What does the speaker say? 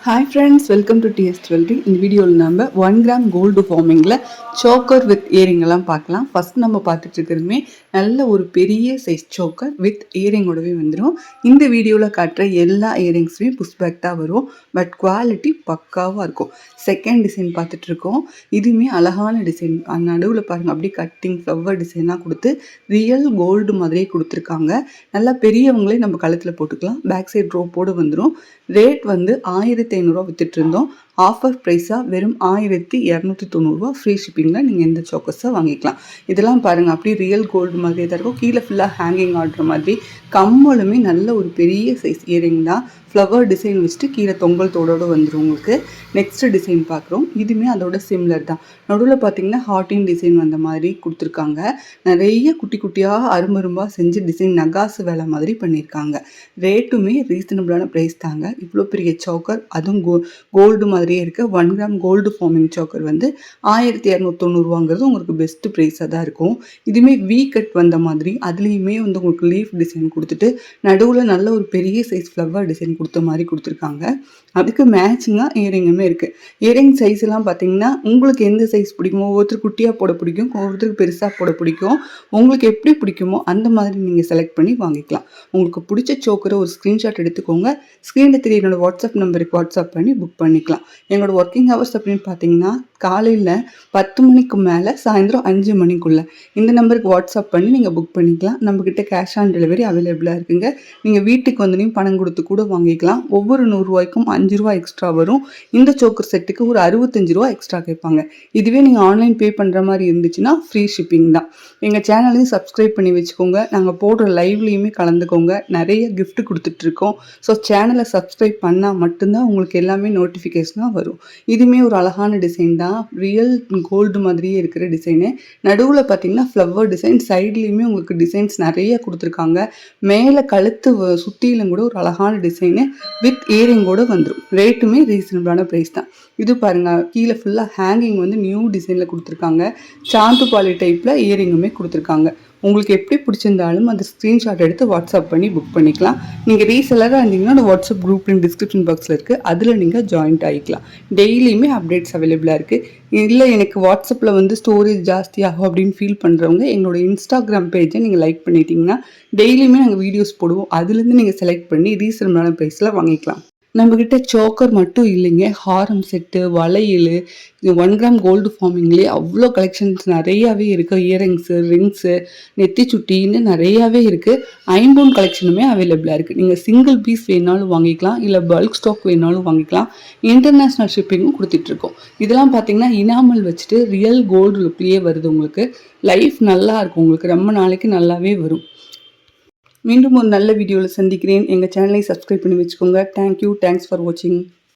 Hi friends, welcome to TS Jewelry. இந்த வீடியோவில் நம்ம 1 கிராம் கோல்டு ஃபார்மிங்கில் சோக்கர் வித் இயரிங்கெல்லாம் பார்க்கலாம். ஃபஸ்ட் நம்ம பார்த்துட்டு இருக்கிறதுமே நல்ல ஒரு பெரிய சைஸ் சோக்கர் வித் இயரிங்கோடவே வந்துடும். இந்த வீடியோவில் காட்டுற எல்லா இயரிங்ஸுமே புஷ் பேக் தான் வரும், பட் குவாலிட்டி பக்காவாக இருக்கும். செகண்ட் டிசைன் பார்த்துட்ருக்கோம். இதுவுமே அழகான டிசைன். நடுவில் பாருங்கள், அப்படியே கட்டிங் ஃப்ளவர் டிசைனாக கொடுத்து ரியல் கோல்டு மாதிரியே கொடுத்துருக்காங்க. நல்லா பெரியவங்களே நம்ம கழுத்தில் போட்டுக்கலாம். பேக் சைட் ரோப்போடு வந்துடும். ரேட் வந்து 1500 வித்துட்டு இருந்தோம். ஆஃபர் ப்ரைஸாக வெறும் 1290 ஃப்ரீ ஷிப்பிங்கில் நீங்கள் எந்த சோக்கஸை வாங்கிக்கலாம். இதெல்லாம் பாருங்கள், அப்படியே ரியல் கோல்டு மாதிரியே தான் இருக்கும். கீழே ஃபுல்லாக ஹேங்கிங் ஆடுற மாதிரி. கம்மலுமே நல்ல ஒரு பெரிய சைஸ் இயரிங் தான். ஃப்ளவர் டிசைன் வச்சுட்டு கீழே தொங்கல் தோடோடு வந்துடும் உங்களுக்கு. நெக்ஸ்ட் டிசைன் பார்க்குறோம். இதுவுமே அதோட சிம்லர் தான். நடுவில் பார்த்தீங்கன்னா ஹார்டின் டிசைன் வந்த மாதிரி கொடுத்துருக்காங்க. நிறைய குட்டி குட்டியாக அருமரும்பாக செஞ்சு டிசைன் நகாசு வேலை மாதிரி பண்ணியிருக்காங்க. ரேட்டுமே ரீசனபிளான ப்ரைஸ் தாங்க. இவ்வளோ பெரிய சோக்கர், அதுவும் கோல்டு மாதிரியே இருக்க 1 கிராம் கோல்டு ஃபார்மிங் சோக்கர் வந்து 1290 உங்களுக்கு பெஸ்ட் ப்ரைஸாக தான் இருக்கும். இதுவுமே வி கட் வந்த மாதிரி, அதுலேயுமே வந்து உங்களுக்கு லீஃப் டிசைன் கொடுத்துட்டு நடுவில் நல்ல ஒரு பெரிய சைஸ் ஃப்ளவர் டிசைன் கொடுத்த மாதிரி கொடுத்துருக்காங்க. அதுக்கு மேட்சிங்காக இயரிங்குமே இருக்குது. இயரிங் சைஸ் எல்லாம் பார்த்தீங்கன்னா உங்களுக்கு எந்த சைஸ் பிடிக்குமோ, ஒவ்வொருத்தர் குட்டியாக போட பிடிக்கும், ஒவ்வொருத்தருக்கு பெருசாக போட பிடிக்கும். உங்களுக்கு எப்படி பிடிக்குமோ அந்த மாதிரி நீங்கள் செலக்ட் பண்ணி வாங்கிக்கலாம். உங்களுக்கு பிடிச்ச சோக்கரை ஒரு ஸ்க்ரீன்ஷாட் எடுத்துக்கோங்க. ஸ்க்ரீனில் தெரிய என்னோடய வாட்ஸ்அப் நம்பருக்கு வாட்ஸ்அப் பண்ணி புக் பண்ணிக்கலாம். என்னோடய ஒர்க்கிங் ஹவர்ஸ் அப்படின்னு பார்த்தீங்கன்னா காலையில் 10 மணிக்கு மேலே சாயந்தரம் 5 மணிக்குள்ளே. இந்த நம்பருக்கு வாட்ஸ்அப் பண்ணி நீங்கள் புக் பண்ணிக்கலாம். நம்மக்கிட்ட கேஷ் ஆன் டெலிவரி அவைலபிளாக இருக்குங்க. நீங்கள் வீட்டுக்கு வந்தனையும் பணம் கொடுத்து கூட வாங்கிக்கலாம். ஒவ்வொரு 100 ரூபாய்க்கும் 5 ரூபா எக்ஸ்ட்ரா வரும். இந்த சோக்கர் செட்டுக்கு ஒரு 65 ரூபா எக்ஸ்ட்ரா கேட்பாங்க. இதுவே நீங்கள் ஆன்லைன் பே பண்ணுற மாதிரி இருந்துச்சுன்னா ஃப்ரீ ஷிப்பிங் தான். எங்கள் சேனலையும் சப்ஸ்கிரைப் பண்ணி வச்சுக்கோங்க. நாங்கள் போடுற லைவ்லேயுமே கலந்துக்கோங்க. நிறைய கிஃப்ட் கொடுத்துட்ருக்கோம். ஸோ சேனலை சப்ஸ்கிரைப் பண்ணால் மட்டும்தான் உங்களுக்கு எல்லாமே நோட்டிஃபிகேஷனாக வரும். இதுவுமே ஒரு அழகான டிசைன் தான். ரியல் கோல்டு மாதிரியே இருக்கிற டிசைனு. நடுவில் பார்த்தீங்கன்னா ஃப்ளவர் டிசைன், சைட்லேயுமே உங்களுக்கு டிசைன்ஸ் நிறைய கொடுத்துருக்காங்க. மேலே கழுத்து சுற்றிலும் கூட ஒரு அழகான டிசைனு வித் இயரிங்கோடு வந்துடும். ரேட்டுமே ரீசனபிளான ப்ரைஸ் தான். இது பாருங்கள், கீழே ஃபுல்லாக ஹேங்கிங் வந்து நியூ டிசைனில் கொடுத்துருக்காங்க. சாந்துபாலி டைப்பில் இயரிங்குமே கொடுத்துருக்காங்க. உங்களுக்கு எப்படி பிடிச்சிருந்தாலும் அந்த ஸ்க்ரீன்ஷாட் எடுத்து வாட்ஸ்அப் பண்ணி புக் பண்ணிக்கலாம். நீங்கள் ரீசெல்லராக இருந்தீங்கன்னா அந்த வாட்ஸ்அப் குரூப் லிங்க் டிஸ்கிரிப்ஷன் பாக்ஸில் இருக்குது, அதில் நீங்கள் ஜாயின்ட் ஆகிக்கலாம். டெய்லியுமே அப்டேட்ஸ் அவைலபிளாக இருக்குது. இல்லை எனக்கு வாட்ஸ்அப்பில் வந்து ஸ்டோரேஜ் ஜாஸ்தியாகும் அப்படின்னு ஃபீல் பண்ணுறவங்க எங்களோட இன்ஸ்டாகிராம் பேஜை நீங்கள் லைக் பண்ணிட்டீங்கன்னா டெய்லியுமே நாங்கள் வீடியோஸ் போடுவோம். அதுலேருந்து நீங்கள் செலக்ட் பண்ணி ரீசனபிளான ப்ரைஸில் வாங்கிக்கலாம். நம்மக்கிட்ட சோக்கர் மட்டும் இல்லைங்க, ஹாரம் செட்டு, வளையல், 1 கிராம் கோல்டு ஃபார்மிங்லேயே அவ்வளோ கலெக்ஷன்ஸ் நிறையாவே இருக்குது. இயரிங்ஸு, ரிங்ஸு, நெத்தி சுட்டின்னு நிறையாவே இருக்குது. ஐம்பவுன் கலெக்ஷனுமே அவைலபிளாக இருக்குது. நீங்கள் சிங்கிள் பீஸ் வேணாலும் வாங்கிக்கலாம், இல்லை பல்க் ஸ்டாக் வேணாலும் வாங்கிக்கலாம். இன்டர்நேஷ்னல் ஷிப்பிங்கும் கொடுத்துட்ருக்கோம். இதெல்லாம் பார்த்தீங்கன்னா இனாமல் வச்சுட்டு ரியல் கோல்டு லுக்லேயே வருது. உங்களுக்கு லைஃப் நல்லா இருக்கும். உங்களுக்கு ரொம்ப நாளைக்கு நல்லாவே வரும். மீண்டும் ஒரு நல்ல வீடியோவில் சந்திக்கிறேன். எங்கள் சேனலை சப்ஸ்கிரைப் பண்ணி வச்சுக்கோங்க. தேங்க்யூ. தேங்க்ஸ் ஃபார் வாட்சிங்.